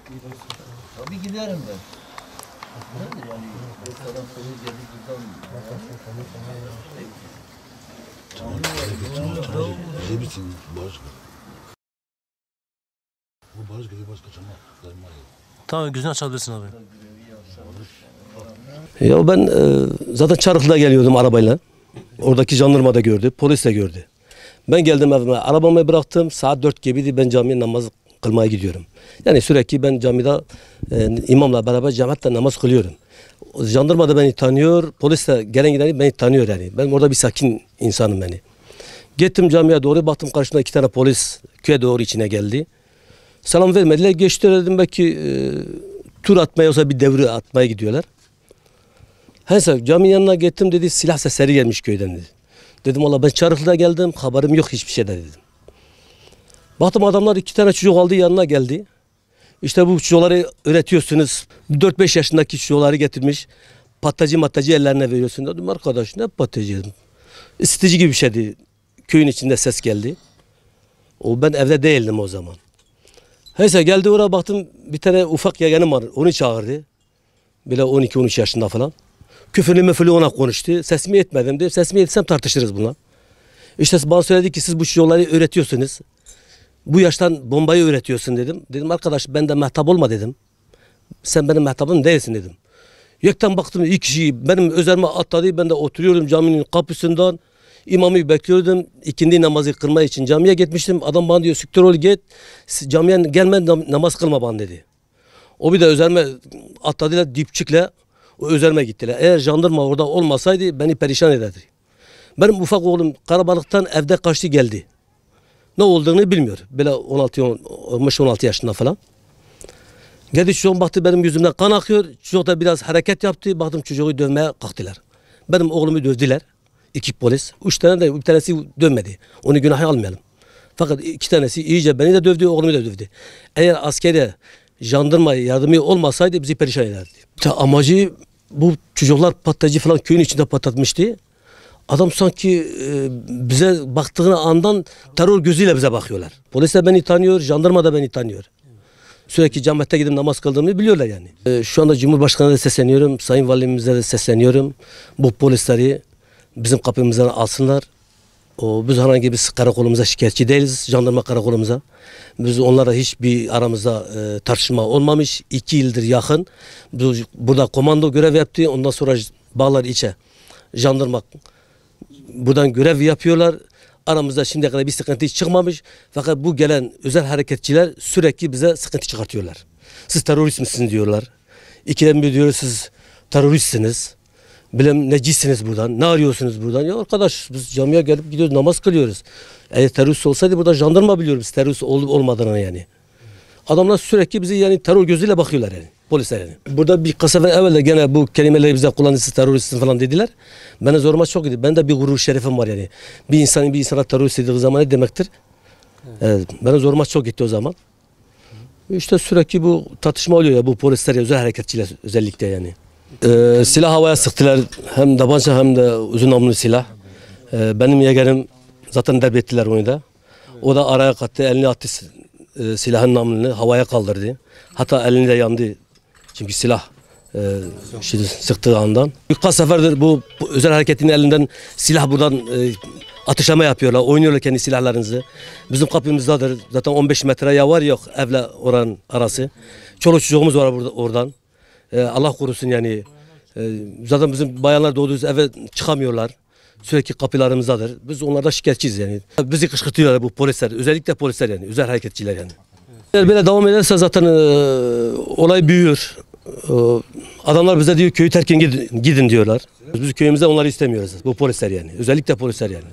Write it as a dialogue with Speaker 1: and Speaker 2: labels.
Speaker 1: Tabii giderim ben. Nedir yani? Restoran polis geldi buradan.
Speaker 2: Bize bitsin başka. Bu başka çamak.
Speaker 3: Tamam, gözünü açabilirsin abi.
Speaker 4: Ya ben zaten Çarıklı'da geliyordum arabayla. Oradaki jandarma da gördü, polis de gördü. Ben geldim evime, arabamı bıraktım. Saat 4 gibiydi, ben camiye namaz kılmaya gidiyorum. Yani sürekli ben camide imamla beraber cemaatle namaz kılıyorum. Jandarma da beni tanıyor, polis de gelen gideni beni tanıyor yani. Ben orada bir sakin insanım yani. Gittim camiye doğru, baktım karşımda 2 tane polis köye doğru içine geldi. Selam vermediler, geçtiler, dedim belki tur atmaya olsa bir devri atmaya gidiyorlar. Neyse caminin yanına gittim, dedi silah sesleri gelmiş köyden dedi. Dedim valla ben Çarıklı'da geldim, haberim yok hiçbir şeyden dedim. Baktım adamlar 2 tane çocuk aldı, yanına geldi. İşte bu çocukları öğretiyorsunuz. 4-5 yaşındaki çocukları getirmiş. Patacı ellerine veriyorsun. Dedim arkadaş ne patacı dedim. Isıtıcı gibi bir şeydi. Köyün içinde ses geldi. Ben evde değildim o zaman. Neyse geldi oraya, baktım bir tane ufak yeğenim var. Onu çağırdı. Böyle 12-13 yaşında falan. Küfürlü müfürlü ona konuştu. Sesimi etmedim diye. Sesimi etsem tartışırız bunlar. İşte bana söyledi ki siz bu çocukları öğretiyorsunuz. Bu yaştan bombayı öğretiyorsun dedim. Dedim arkadaş ben de mehtap olma dedim. Sen benim mehtabım değilsin dedim. Yekten baktım 2 kişi benim üzerime atladı. Ben de oturuyorum caminin kapısından. İmamı bekliyordum. İkindi namazı kılmak için camiye gitmiştim. Adam bana diyor siktir ol git. Camiye gelme namaz kılma bana dedi. O bir de üzerime atladılar dipçikle. O üzerime gittiler. Eğer jandarma orada olmasaydı beni perişan ederdi. Benim ufak oğlum Karabalık'tan evde kaçtı geldi. Ne olduğunu bilmiyor. Böyle 16 yaşında falan. Geldi çocuğum, baktı benim yüzümden kan akıyor. Çocuk da biraz hareket yaptı. Baktım çocuğu dövmeye kalktılar. Benim oğlumu dövdüler. 2 polis. 3 tane de bir tanesi dövmedi. Onu günaha almayalım. Fakat 2 tanesi iyice beni de dövdü, oğlumu da dövdü. Eğer askeri jandarma yardımı olmasaydı bizi perişan ederdi. Amacı bu çocuklar patlayıcı falan köyün içinde patlatmıştı. Adam sanki bize baktığını andan terör gözüyle bize bakıyorlar. Polis de beni tanıyor, jandarma da beni tanıyor. Sürekli camiye gidip namaz kıldığımı biliyorlar yani. Şu anda Cumhurbaşkanı'na da sesleniyorum, Sayın Valimize de sesleniyorum. Bu polisleri bizim kapımızdan alsınlar. Biz herhangi bir karakolumuza şikayetçi değiliz, jandarma karakolumuza. Biz onlara hiçbir aramızda tartışma olmamış. 2 yıldır yakın. Burada komando görev yaptı. Ondan sonra bağlar içe jandarma buradan görev yapıyorlar. Aramızda şimdiye kadar bir sıkıntı çıkmamış. Fakat bu gelen özel hareketçiler sürekli bize sıkıntı çıkartıyorlar. Siz terörist misiniz diyorlar. İkiden bir diyoruz siz teröristsiniz. Bilmem necisiniz buradan. Ne arıyorsunuz buradan? Ya arkadaş biz camiye gelip gidiyoruz, namaz kılıyoruz. Eğer terörist olsaydı burada jandarma biliyoruz terörist olup olmadığını yani. Adamlar sürekli bizi yani terör gözüyle bakıyorlar yani. Polisler yani. Burada bir sefer evvel de gene bu kelimeleri bize kullanırsa teröristsin falan dediler. Bana zoruma çok gitti. Ben de bir gurur şerefim var yani. Bir insana terörist dediği zaman ne demektir? Evet, bana zoruma çok gitti o zaman. İşte sürekli bu tartışma oluyor ya bu polisler, özel hareketçiler özellikle yani. Silah havaya sıktılar. Hem tabanca hem de uzun namlulu silah. Benim yeğenim zaten darp ettiler onu da. O da araya kattı, elini attı, silahın namlunu havaya kaldırdı. Hatta elini de yandı. Çünkü silah sıktığı andan. Birkaç seferdir bu özel hareketin elinden silah buradan atışlama yapıyorlar. Oynuyorlar kendi silahlarınızı. Bizim kapımızdadır. Zaten 15 metre ya var yok evle oranın arası. Çoluk çocuğumuz var burada oradan. Allah korusun yani. Zaten bizim bayanlar doğduğumuz eve çıkamıyorlar. Sürekli kapılarımızdadır. Biz onlardan şikayetçiyiz yani. Bizi kışkırtıyorlar bu polisler. Özellikle polisler yani. Özel hareketçiler yani. Eğer böyle devam ederse zaten olay büyür. Adamlar bize diyor köyü terk edin gidin diyorlar. Biz köyümüzde onları istemiyoruz. Bu polisler yani. Özellikle polisler yani.